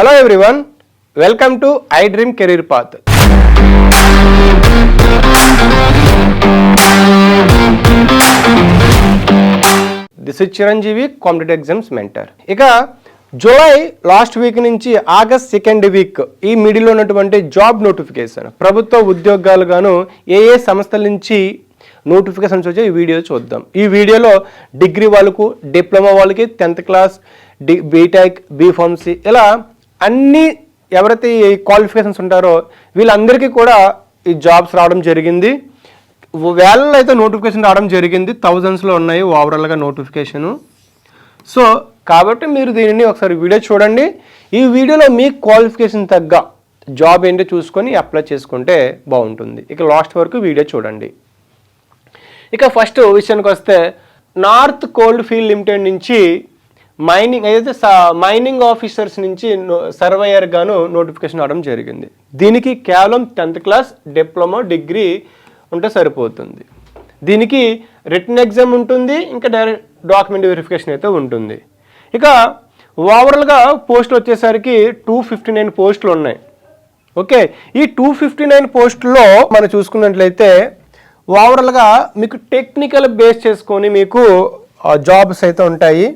Hello everyone, welcome to iDream Career Path. This is Chiranjeevi, Competitive Exams Mentor. ఇక July last week నుంచి August second week ఈ మిడిల్లో ఉన్నటువంటి job notification ప్రభుత్వ ఉద్యోగాలు గాను ఏ సంస్థల నుంచి నోటిఫికేషన్స్ వచ్చే ఈ వీడియో చూద్దాం. ఈ వీడియోలో డిగ్రీ వాళ్ళకు, డిప్లొమా వాళ్ళకి, 10th క్లాస్, బీటెక్, బీఫార్మసీ ఇలా అన్ని ఎవరైతే ఈ క్వాలిఫికేషన్స్ ఉంటారో వీళ్ళందరికీ కూడా ఈ జాబ్స్ రావడం జరిగింది. వేలలో అయితే నోటిఫికేషన్ రావడం జరిగింది, థౌజండ్స్లో ఉన్నాయి ఓవరాల్గా నోటిఫికేషను. సో కాబట్టి మీరు దీనిని ఒకసారి వీడియో చూడండి. ఈ వీడియోలో మీ క్వాలిఫికేషన్ తగ్గ జాబ్ ఏంటో చూసుకొని అప్లై చేసుకుంటే బాగుంటుంది. ఇక లాస్ట్ వరకు వీడియో చూడండి. ఇక ఫస్ట్ విషయానికి వస్తే నార్త్ కోల్డ్ ఫీల్డ్ లిమిటెడ్ నుంచి మైనింగ్ ఆఫీసర్స్ నుంచి సర్వేయర్ గాను నోటిఫికేషన్ రావడం జరిగింది. దీనికి కేవలం 10th క్లాస్, డిప్లొమా, డిగ్రీ ఉంటే సరిపోతుంది. దీనికి రిటన్ ఎగ్జామ్ ఉంటుంది, ఇంకా డైరెక్ట్ డాక్యుమెంట్ వెరిఫికేషన్ అయితే ఉంటుంది. ఇక ఓవరాల్గా పోస్టులు వచ్చేసరికి 259 పోస్టులు ఉన్నాయి. ఓకే, ఈ 259 పోస్టుల్లో మనం చూసుకున్నట్లయితే ఓవరాల్గా మీకు టెక్నికల్ బేస్ చేసుకొని మీకు జాబ్స్ అయితే ఉంటాయి.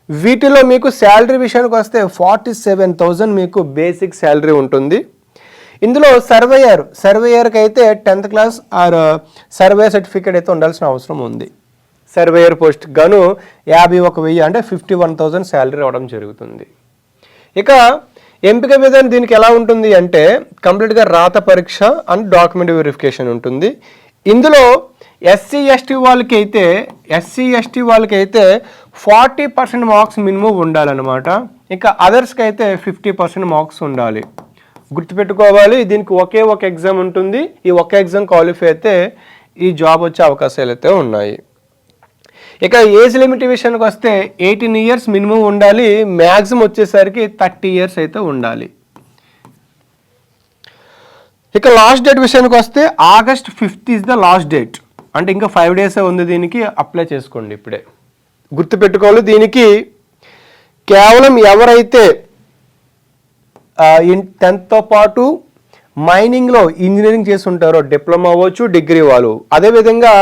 వీటిలో మీకు శాలరీ విషయానికి వస్తే 47,000 మీకు బేసిక్ శాలరీ ఉంటుంది. ఇందులో సర్వేయర్కి అయితే 10th class are survey certificate అయితే ఉండాల్సిన అవసరం ఉంది. సర్వేయర్ పోస్ట్ గాను 51,000 అంటే 51,000 శాలరీ రావడం జరుగుతుంది. ఇక ఎంపిక విధానం దీనికి ఎలా ఉంటుంది అంటే కంప్లీట్గా రాత పరీక్ష అండ్ డాక్యుమెంట్ వెరిఫికేషన్ ఉంటుంది. ఇందులో ఎస్సీ ఎస్టీ వాళ్ళకి అయితే 40% మార్క్స్ మినిమం ఉండాలన్నమాట. ఇంకా అదర్స్కి అయితే 50% మార్క్స్ ఉండాలి. గుర్తుపెట్టుకోవాలి, దీనికి ఒకే ఒక ఎగ్జామ్ ఉంటుంది. ఈ ఒకే ఎగ్జామ్ క్వాలిఫై అయితే ఈ జాబ్ వచ్చే అవకాశాలు అయితే ఉన్నాయి. ఇక ఏజ్ లిమిట్ విషయానికి వస్తే 18 ఇయర్స్ మినిమం ఉండాలి. మ్యాక్సిమం వచ్చేసరికి 30 ఇయర్స్ అయితే ఉండాలి. ఇక లాస్ట్ డేట్ విషయానికి వస్తే August 5th is the last date. అంటే ఇంకా 5 days ఉంది. దీనికి అప్లై చేసుకోండి ఇప్పుడే. గుర్తుపెట్టుకోవాలి, దీనికి కేవలం ఎవరైతే 10th పాటు మైనింగ్లో ఇంజనీరింగ్ చేసి ఉంటారో డిప్లొమా అవ్వచ్చు, డిగ్రీ వాళ్ళు, అదేవిధంగా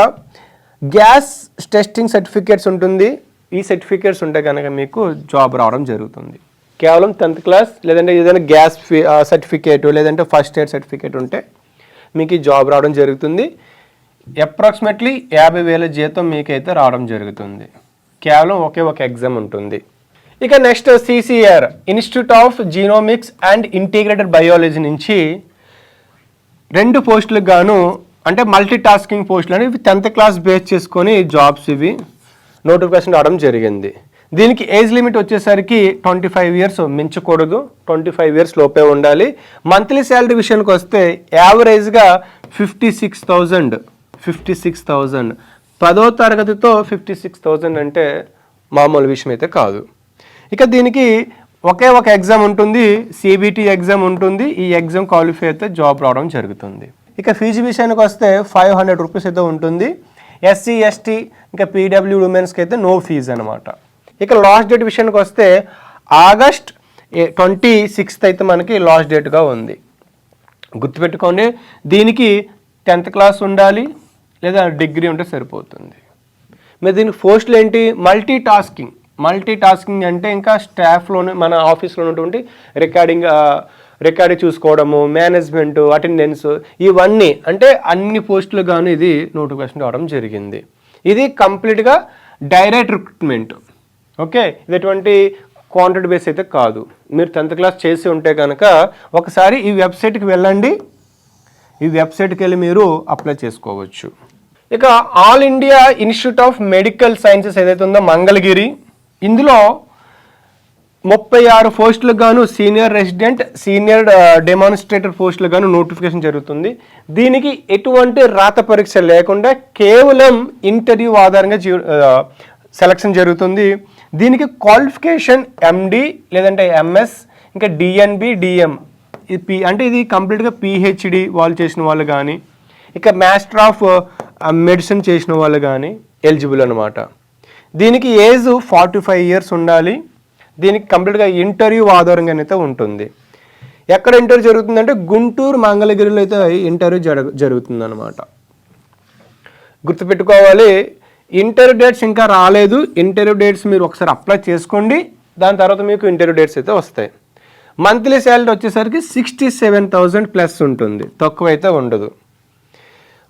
గ్యాస్ టెస్టింగ్ సర్టిఫికేట్స్ ఉంటుంది. ఈ సర్టిఫికేట్స్ ఉంటే కనుక మీకు జాబ్ రావడం జరుగుతుంది. కేవలం 10th క్లాస్ లేదంటే ఏదైనా గ్యాస్ సర్టిఫికేట్ లేదంటే ఫస్ట్ ఎయిడ్ సర్టిఫికేట్ ఉంటే మీకు ఈ జాబ్ రావడం జరుగుతుంది. అప్రాక్సిమేట్లీ 50,000 జీతం మీకైతే రావడం జరుగుతుంది. కేవలం ఒకే ఒక ఎగ్జామ్ ఉంటుంది. ఇక next CCR institute of genomics and integrated biology నుంచి 2 పోస్టులకు గాను అంటే మల్టీ టాస్కింగ్ పోస్టులు అని 10th క్లాస్ బేస్ చేసుకొని జాబ్స్ ఇవి నోటిఫికేషన్ రావడం జరిగింది. దీనికి ఏజ్ లిమిట్ వచ్చేసరికి 25 ఇయర్స్ మించకూడదు, 25 ఇయర్స్ లోపే ఉండాలి. మంత్లీ శాలరీ విషయానికి వస్తే యావరేజ్గా 56,000. 10వ తరగతితో 56,000 అంటే మామూలు విషయం అయితే కాదు. ఇక దీనికి ఒకే ఒక ఎగ్జామ్ ఉంటుంది, CBT ఎగ్జామ్ ఉంటుంది. ఈ ఎగ్జామ్ క్వాలిఫై అయితే జాబ్ రావడం జరుగుతుంది. ఇక ఫీజు విషయానికి వస్తే 500 రూపీస్ అయితే ఉంటుంది. SC ST ఇంకా PW ఉమెన్స్కి అయితే నో ఫీజు అనమాట. ఇక లాస్ట్ డేట్ విషయానికి వస్తే ఆగస్ట్ 26th అయితే మనకి లాస్ట్ డేట్గా ఉంది. గుర్తుపెట్టుకోండి, దీనికి 10th క్లాస్ ఉండాలి లేదా డిగ్రీ ఉంటే సరిపోతుంది. మరి దీనికి పోస్టులు ఏంటి? మల్టీ టాస్కింగ్ అంటే ఇంకా స్టాఫ్లోనే మన ఆఫీస్లో ఉన్నటువంటి రికార్డింగ్ చూసుకోవడము, మేనేజ్మెంట్, అటెండెన్స్, ఇవన్నీ అంటే అన్ని పోస్టులు గాను ఇది నోటిఫికేషన్ రావడం జరిగింది. ఇది కంప్లీట్గా డైరెక్ట్ రిక్రూట్మెంట్. ఓకే, ఇది ఎటువంటి కాంట్రాక్ట్ బేస్ అయితే కాదు. మీరు 10th క్లాస్ చేసి ఉంటే కనుక ఒకసారి ఈ వెబ్సైట్కి వెళ్ళండి. ఈ వెబ్సైట్కి వెళ్ళి మీరు అప్లై చేసుకోవచ్చు. ఇక all India Institute of Medical sciences ఏదైతే ఉందో మంగళగిరి, ఇందులో 36 పోస్టులకు గాను సీనియర్ రెసిడెంట్, సీనియర్ డెమాన్స్ట్రేటర్ పోస్టులకు గాను నోటిఫికేషన్ జరుగుతుంది. దీనికి ఎటువంటి రాత పరీక్ష లేకుండా కేవలం ఇంటర్వ్యూ ఆధారంగా సెలక్షన్ జరుగుతుంది. దీనికి క్వాలిఫికేషన్ MD లేదంటే MS, ఇంకా DNB, DM అంటే ఇది కంప్లీట్గా PhD వాళ్ళు చేసిన వాళ్ళు కానీ, ఇక మాస్టర్ ఆఫ్ మెడిసిన్ చేసిన వాళ్ళు కానీ ఎలిజిబుల్ అనమాట. దీనికి ఏజ్ 45 ఇయర్స్ ఉండాలి. దీనికి కంప్లీట్గా ఇంటర్వ్యూ ఆధారంగానైతే ఉంటుంది. ఎక్కడ ఇంటర్వ్యూ జరుగుతుందంటే గుంటూరు మంగళగిరిలో అయితే ఇంటర్వ్యూ జరుగుతుంది అనమాట. గుర్తుపెట్టుకోవాలి, ఇంటర్వ్యూ డేట్స్ ఇంకా రాలేదు. ఇంటర్వ్యూ డేట్స్ మీరు ఒకసారి అప్లై చేసుకోండి, దాని తర్వాత మీకు ఇంటర్వ్యూ డేట్స్ అయితే వస్తాయి. మంత్లీ శాలరీ వచ్చేసరికి 67,000 ప్లస్ ఉంటుంది, తక్కువ అయితే ఉండదు.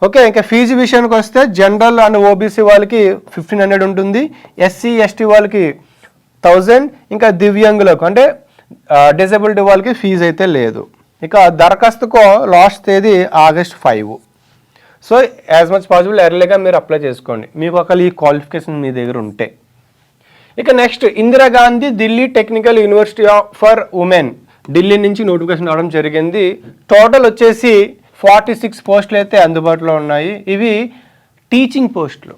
ఓకే, ఇంకా ఫీజు విషయానికి వస్తే జనరల్ అండ్ ఓబీసీ వాళ్ళకి 1,500 ఉంటుంది, ఎస్సీ ఎస్టీ వాళ్ళకి 1,000, ఇంకా దివ్యాంగులకు అంటే డిజబిలిటీ వాళ్ళకి ఫీజు అయితే లేదు. ఇక దరఖాస్తుకు లాస్ట్ తేదీ August 5. So as much possible ఎర్లీగా మీరు అప్లై చేసుకోండి, మీకు ఒకవేళ ఈ క్వాలిఫికేషన్ మీ దగ్గర ఉంటే. ఇక next, Indira Gandhi Delhi technical university for women, Delhi నుంచి నోటిఫికేషన్ రావడం జరిగింది. టోటల్ వచ్చేసి 46 పోస్టులు అయితే అందుబాటులో ఉన్నాయి. ఇవి టీచింగ్ పోస్టులు.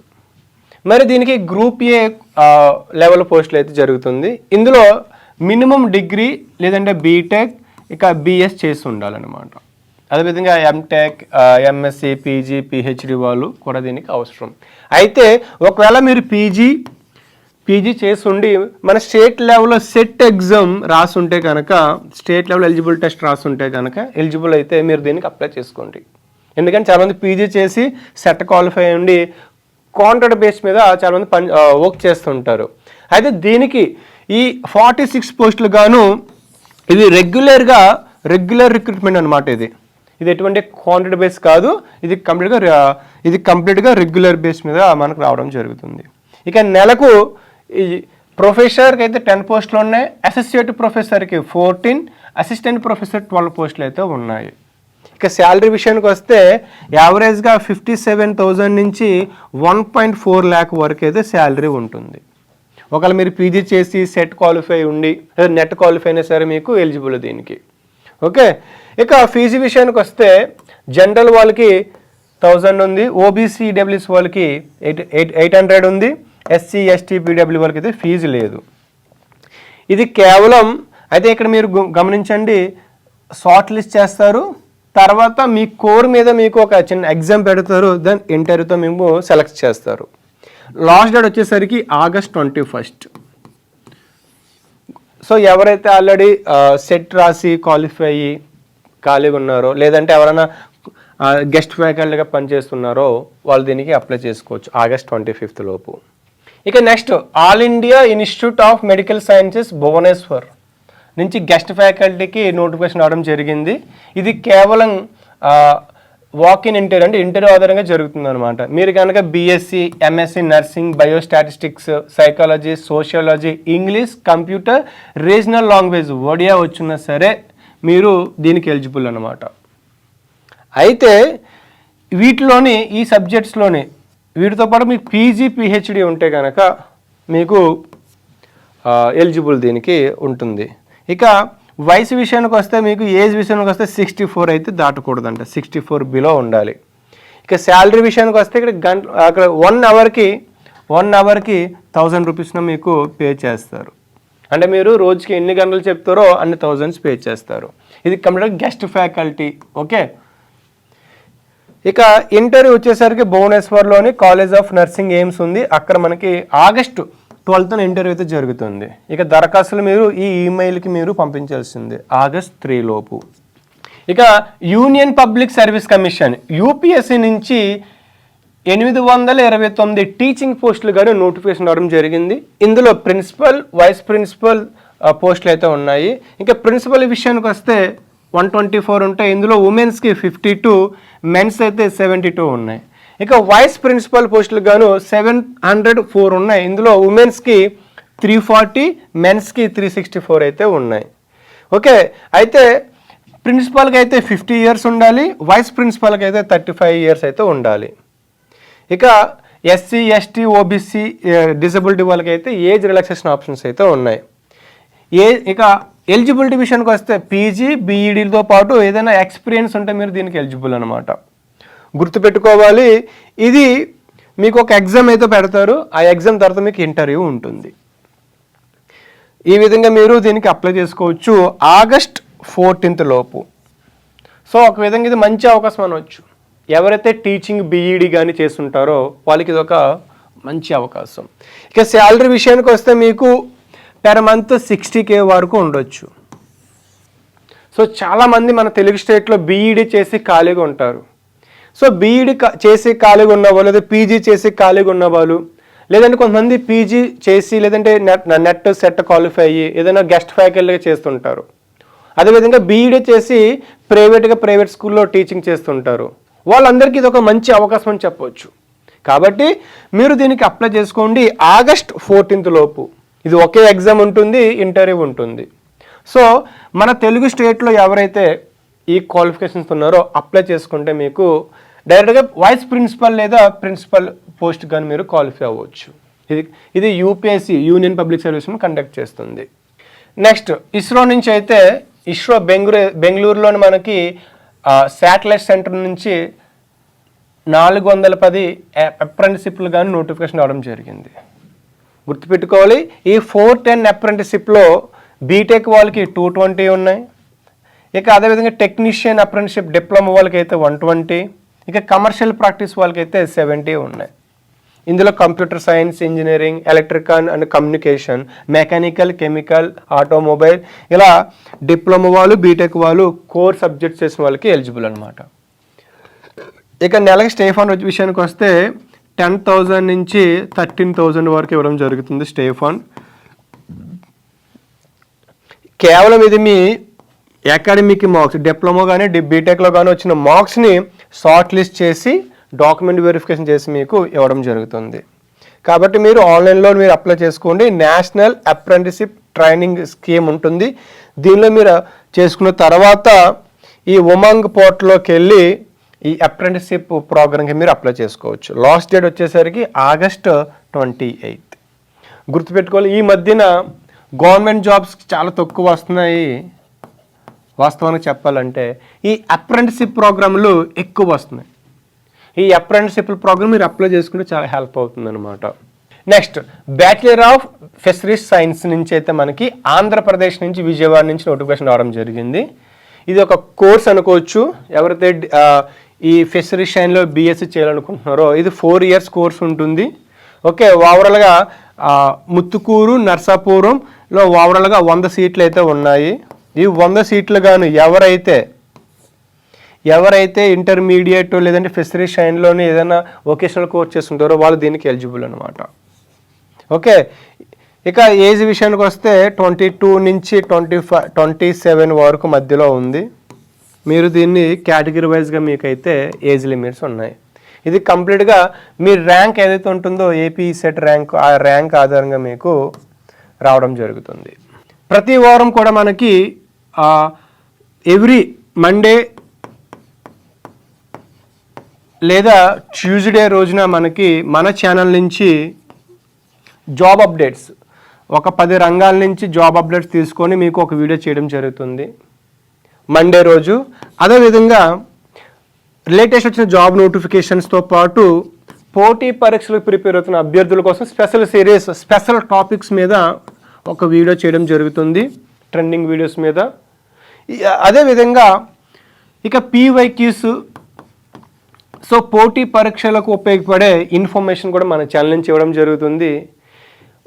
మరి దీనికి గ్రూప్ ఏ లెవెల్ పోస్టులు అయితే జరుగుతుంది. ఇందులో మినిమం డిగ్రీ లేదంటే బీటెక్ ఇక బిఎస్ చేసి ఉండాలన్నమాట. అదేవిధంగా ఎంటెక్, ఎంఎస్సి, పీజీ, పిహెచ్డి వాళ్ళు కూడా దీనికి అవసరం. అయితే ఒకవేళ మీరు పీజీ చేసి ఉండి మన స్టేట్ లెవెల్లో సెట్ ఎగ్జామ్ రాసుంటే కనుక, స్టేట్ లెవెల్ ఎలిజిబుల్ టెస్ట్ రాసుంటే కనుక ఎలిజిబుల్ అయితే మీరు దీనికి అప్లై చేసుకోండి. ఎందుకంటే చాలామంది పీజీ చేసి సెట్ క్వాలిఫై ఉండి కాంట్రాక్ట్ బేస్ మీద చాలామంది వర్క్ చేస్తుంటారు. అయితే దీనికి ఈ 46 పోస్టులు గాను ఇది రెగ్యులర్ రిక్రూట్మెంట్ అనమాట. ఇది ఎటువంటి కాంట్రాక్ట్ బేస్ కాదు, ఇది కంప్లీట్గా రెగ్యులర్ బేస్ మీద మనకు రావడం జరుగుతుంది. ఇక నెలకు ఈ ప్రొఫెసర్కి అయితే 10 పోస్టులు ఉన్నాయి, అసోసియేట్ ప్రొఫెసర్కి 14, అసిస్టెంట్ ప్రొఫెసర్ 12 పోస్టులు అయితే ఉన్నాయి. ఇక శాలరీ విషయానికి వస్తే యావరేజ్గా 57,000 నుంచి 1.4 lakh వరకు అయితే శాలరీ ఉంటుంది. ఒకవేళ మీరు పీజీ చేసి సెట్ క్వాలిఫై ఉండి నెట్ క్వాలిఫై అయినా సరే మీకు ఎలిజిబుల్ దీనికి. ఓకే, ఇక ఫీజు విషయానికి వస్తే జనరల్ వాళ్ళకి 1000 ఉంది, ఓబీసీ డబ్ల్యూఎస్ వాళ్ళకి 800 ఉంది, ఎస్సీ ఎస్టీ పీడబ్ల్యూ వాళ్ళకి అయితే ఫీజు లేదు. ఇది కేవలం అయితే ఇక్కడ మీరు గమనించండి, షార్ట్ లిస్ట్ చేస్తారు, తర్వాత మీ కోర్ మీద మీకు ఒక చిన్న ఎగ్జామ్ పెడతారు, దెన్ ఇంటర్వ్యూతో మేము సెలెక్ట్ చేస్తారు. లాస్ట్ డేట్ వచ్చేసరికి August 21. సో ఎవరైతే ఆల్రెడీ సెట్ రాసి క్వాలిఫై అయ్యి ఖాళీగా ఉన్నారో, లేదంటే ఎవరైనా గెస్ట్ ఫ్యాకల్టీగా పనిచేస్తున్నారో వాళ్ళు దీనికి అప్లై చేసుకోవచ్చు August 25 లోపు. ఇక next, all India Institute of Medical Sciences Bhubaneswar నుంచి గెస్ట్ ఫ్యాకల్టీకి నోటిఫికేషన్ రావడం జరిగింది. ఇది కేవలం వాక్-ఇన్ ఇంటర్వ్యూ, అంటే ఇంటర్వ్యూ ఆధారంగా జరుగుతుంది అనమాట. మీరు కనుక BSc, MSc nursing, biostatistics, psychology, sociology, English, computer, regional language Odia వచ్చినా సరే మీరు దీనికి ఎలిజిబుల్ అనమాట. అయితే వీటిలోని ఈ సబ్జెక్ట్స్లోని వీటితో పాటు మీకు పీజీ, పిహెచ్డి ఉంటే కనుక మీకు ఎలిజిబుల్ దీనికి ఉంటుంది. ఇక వయసు విషయానికి వస్తే మీకు ఏజ్ విషయానికి వస్తే 64 అయితే దాటకూడదంట, 64 బిలో ఉండాలి. ఇక శాలరీ విషయానికి వస్తే అక్కడ 1 అవర్కి 1,000 రూపీస్న మీకు పే చేస్తారు. అంటే మీరు రోజుకి ఎన్ని గంటలు చెప్తారో అన్ని 1000s పే చేస్తారు. ఇది కంప్లీట్గా గెస్ట్ ఫ్యాకల్టీ. ఓకే, ఇక ఇంటర్వ్యూ వచ్చేసరికి భువనేశ్వర్లోని కాలేజ్ ఆఫ్ నర్సింగ్ ఎయిమ్స్ ఉంది, అక్కడ మనకి August 12th ఇంటర్వ్యూ అయితే జరుగుతుంది. ఇక దరఖాస్తులు మీరు ఈ ఈమెయిల్కి మీరు పంపించాల్సింది August 3 లోపు. ఇక union public service commission UPSC నుంచి 829 టీచింగ్ పోస్టులు కానీ నోటిఫికేషన్ రావడం జరిగింది. ఇందులో ప్రిన్సిపల్, వైస్ ప్రిన్సిపల్ పోస్టులు అయితే ఉన్నాయి. ఇంకా ప్రిన్సిపల్ విషయానికి వస్తే 124 ఉంటాయి. ఇందులో ఉమెన్స్కి 52, మెన్స్ అయితే 72 ఉన్నాయి. ఇక వైస్ ప్రిన్సిపల్ పోస్టులు గాను 704 ఉన్నాయి. ఇందులో ఉమెన్స్కి 340, మెన్స్కి 364 అయితే ఉన్నాయి. ఓకే, అయితే ప్రిన్సిపల్కి అయితే 50 years ఉండాలి, వైస్ ప్రిన్సిపల్కి అయితే 35 years అయితే ఉండాలి. ఇక ఎస్సీ, ఎస్టీ, ఓబీసీ, డిజబిలిటీ వాళ్ళకి అయితే ఏజ్ రిలాక్సేషన్ ఆప్షన్స్ అయితే ఉన్నాయి. ఇక ఎలిజిబిలిటీ విషయానికి వస్తే పీజీ, బీఈడీలతో పాటు ఏదైనా ఎక్స్పీరియన్స్ ఉంటే మీరు దీనికి ఎలిజిబుల్ అనమాట. గుర్తుపెట్టుకోవాలి, ఇది మీకు ఒక ఎగ్జామ్ అయితే పెడతారు, ఆ ఎగ్జామ్ తర్వాత మీకు ఇంటర్వ్యూ ఉంటుంది. ఈ విధంగా మీరు దీనికి అప్లై చేసుకోవచ్చు August 14th లోపు. సో ఒక విధంగా ఇది మంచి అవకాశం అనవచ్చు. ఎవరైతే టీచింగ్, బీఈడీ కానీ చేస్తుంటారో వాళ్ళకి ఇది ఒక మంచి అవకాశం. ఇక శాలరీ విషయానికి వస్తే మీకు పెర్ మంత్ 60K వరకు ఉండొచ్చు. సో చాలామంది మన తెలుగు స్టేట్లో బీఈడీ చేసి ఖాళీగా ఉంటారు. సో బీఈడీ చేసి ఖాళీగా ఉన్నవాళ్ళు, లేదా పీజీ చేసి ఖాళీగా ఉన్నవాళ్ళు, లేదంటే కొంతమంది పీజీ చేసి లేదంటే నెట్ సెట్ క్వాలిఫై అయ్యి ఏదైనా గెస్ట్ ఫ్యాకల్టీగా చేస్తుంటారు. అదేవిధంగా బీఈడీ చేసి ప్రైవేట్ స్కూల్లో టీచింగ్ చేస్తుంటారు. వాళ్ళందరికీ ఇది ఒక మంచి అవకాశం అని చెప్పవచ్చు. కాబట్టి మీరు దీనికి అప్లై చేసుకోండి ఆగస్ట్ 14 లోపు. ఇది ఒకే ఎగ్జామ్ ఉంటుంది, ఇంటర్వ్యూ ఉంటుంది. సో మన తెలుగు స్టేట్లో ఎవరైతే ఈ క్వాలిఫికేషన్స్ ఉన్నారో అప్లై చేసుకుంటే మీకు డైరెక్ట్గా వైస్ ప్రిన్సిపల్ లేదా ప్రిన్సిపల్ పోస్ట్ కానీ మీరు క్వాలిఫై అవ్వచ్చు. ఇది UPSC, union public service conduct చేస్తుంది. నెక్స్ట్ ఇస్రో నుంచి అయితే ఇస్రో బెంగళూరులోని మనకి శాటిలైట్ సెంటర్ నుంచి 410 అప్రెంటిస్షిప్లు కానీ నోటిఫికేషన్ రావడం జరిగింది. గుర్తుపెట్టుకోవాలి, ఈ 410 అప్రెంటిస్షిప్లో బీటెక్ వాళ్ళకి 220 ఉన్నాయి. ఇక అదేవిధంగా టెక్నీషియన్ అప్రెంటిస్షిప్ డిప్లొమా వాళ్ళకి అయితే 120, ఇక కమర్షియల్ ప్రాక్టీస్ వాళ్ళకి అయితే 70 ఉన్నాయి. ఇందులో computer science, engineering, electrical and communication, mechanical, chemical, automobile ఇలా డిప్లొమా వాళ్ళు, బీటెక్ వాళ్ళు కోర్ సబ్జెక్ట్స్ చేసిన వాళ్ళకి ఎలిజిబుల్ అనమాట. ఇక నెలకి స్టే ఫండ్ విషయానికి వస్తే 10,000 నుంచి 13,000 వరకు ఇవ్వడం జరుగుతుంది స్టే ఫండ్. కేవలం ఇది మీ అకాడమిక్ మార్క్స్, డిప్లొమా కానీ బీటెక్లో కానీ వచ్చిన మార్క్స్ని షార్ట్ లిస్ట్ చేసి డాక్యుమెంట్ వెరిఫికేషన్ చేసి మీకు ఇవ్వడం జరుగుతుంది. కాబట్టి మీరు ఆన్లైన్లో మీరు అప్లై చేసుకోండి. నేషనల్ అప్రెంటిస్షిప్ ట్రైనింగ్ స్కీమ్ ఉంటుంది. దీనిలో మీరు చేసుకున్న తర్వాత ఈ ఉమంగ్ పోర్టల్లోకి వెళ్ళి ఈ అప్రెంటిస్షిప్ ప్రోగ్రామ్కి మీరు అప్లై చేసుకోవచ్చు. లాస్ట్ డేట్ వచ్చేసరికి ఆగస్ట్ 28. గుర్తుపెట్టుకోవాలి, ఈ మధ్యన గవర్నమెంట్ జాబ్స్ చాలా తక్కువ వస్తున్నాయి. వాస్తవానికి చెప్పాలంటే ఈ అప్రెంటిస్షిప్ ప్రోగ్రాంలు ఎక్కువ వస్తున్నాయి. ఈ అప్రెంటిస్షిప్ ప్రోగ్రామ్ మీరు అప్లై చేసుకుంటే చాలా హెల్ప్ అవుతుంది అనమాట. Next bachelor of fisheries science నుంచి అయితే మనకి ఆంధ్రప్రదేశ్ నుంచి, విజయవాడ నుంచి నోటిఫికేషన్ రావడం జరిగింది. ఇది ఒక కోర్స్ అనుకోవచ్చు. ఎవరైతే ఈ ఫిషరీస్ సైన్స్లో బీఎస్సీ చేయాలనుకుంటున్నారో ఇది 4 years కోర్స్ ఉంటుంది. ఓకే, ఓవరాల్గా ముత్తుకూరు, నర్సాపురంలో ఓవరాల్గా 100 సీట్లు అయితే ఉన్నాయి. ఈ 100 సీట్లు గాను ఎవరైతే ఇంటర్మీడియట్ లేదంటే ఫిషరీస్ సైన్స్లోని ఏదైనా వొకేషనల్ కోర్స్ చేస్తుంటారో వాళ్ళు దీనికి ఎలిజిబుల్ అనమాట. ఓకే, ఇక ఏజ్ విషయానికి వస్తే 22 నుంచి 27 వరకు మధ్యలో ఉంది. మీరు దీన్ని కేటగిరీ వైజ్గా మీకైతే ఏజ్ లిమిట్స్ ఉన్నాయి. ఇది కంప్లీట్గా మీ ర్యాంక్ ఏదైతే ఉంటుందో ఏపీ సెట్ ర్యాంక్, ఆ ర్యాంక్ ఆధారంగా మీకు రావడం జరుగుతుంది. ప్రతి వారం కూడా మనకి ఎవ్రీ మండే లేదా ట్యూస్డే రోజున మనకి మన ఛానల్ నుంచి జాబ్ అప్డేట్స్, ఒక 10 రంగాల నుంచి జాబ్ అప్డేట్స్ తీసుకొని మీకు ఒక వీడియో చేయడం జరుగుతుంది మండే రోజు. అదేవిధంగా లేటెస్ట్ వచ్చిన జాబ్ నోటిఫికేషన్స్తో పాటు పోటీ పరీక్షలకు ప్రిపేర్ అవుతున్న అభ్యర్థుల కోసం స్పెషల్ సిరీస్, స్పెషల్ టాపిక్స్ మీద ఒక వీడియో చేయడం జరుగుతుంది, ట్రెండింగ్ వీడియోస్ మీద. అదేవిధంగా ఇక పీవైక్యూస్, సో పోటీ పరీక్షలకు ఉపయోగపడే ఇన్ఫర్మేషన్ కూడా మన ఛానల్ నుంచి ఇవ్వడం జరుగుతుంది.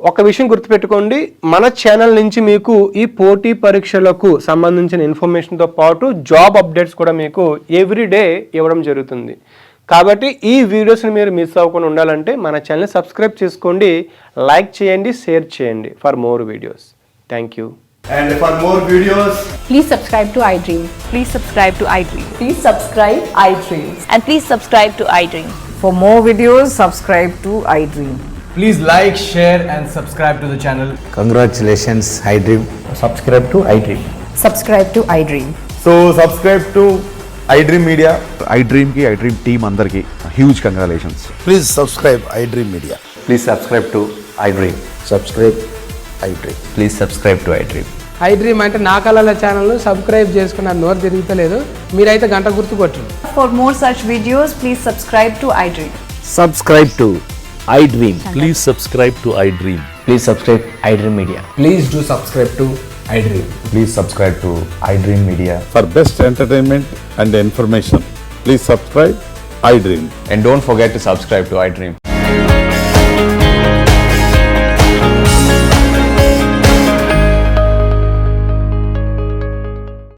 ఒక విషయం గుర్తుపెట్టుకోండి, మన ఛానల్ నుంచి మీకు ఈ పోటీ పరీక్షలకు సంబంధించిన ఇన్ఫర్మేషన్తో పాటు జాబ్ అప్డేట్స్ కూడా మీకు ఎవ్రీడే ఇవ్వడం జరుగుతుంది. కాబట్టి ఈ వీడియోస్ని మీరు మిస్ అవ్వకుండా ఉండాలంటే మన ఛానల్ని సబ్స్క్రైబ్ చేసుకోండి, లైక్ చేయండి, షేర్ చేయండి for more videos. Thank you. And for more videos, please subscribe to iDream. Please subscribe to iDream. Please subscribe iDream. And please subscribe to iDream. For more videos, subscribe to iDream. please like, share and subscribe to the channel. Congratulations, iDream. Subscribe to iDream. Subscribe to iDream. So subscribe to iDream Media. iDream ki iDream team andarki huge congratulations. Please subscribe iDream Media. Please subscribe to iDream. Subscribe iDream. Please subscribe to iDream. iDream అంటే నా కళల channel subscribe చేసుకున్న నోరు తిరుగుతలేదు, మీరైతే గంట గుర్తు కొట్టండి. For more such videos, please subscribe to iDream. Subscribe to iDream. Please subscribe to iDream. Please subscribe iDream Media. Please do subscribe to iDream. Please subscribe to iDream Media. For best entertainment and information, please subscribe iDream. And don't forget to subscribe to iDream.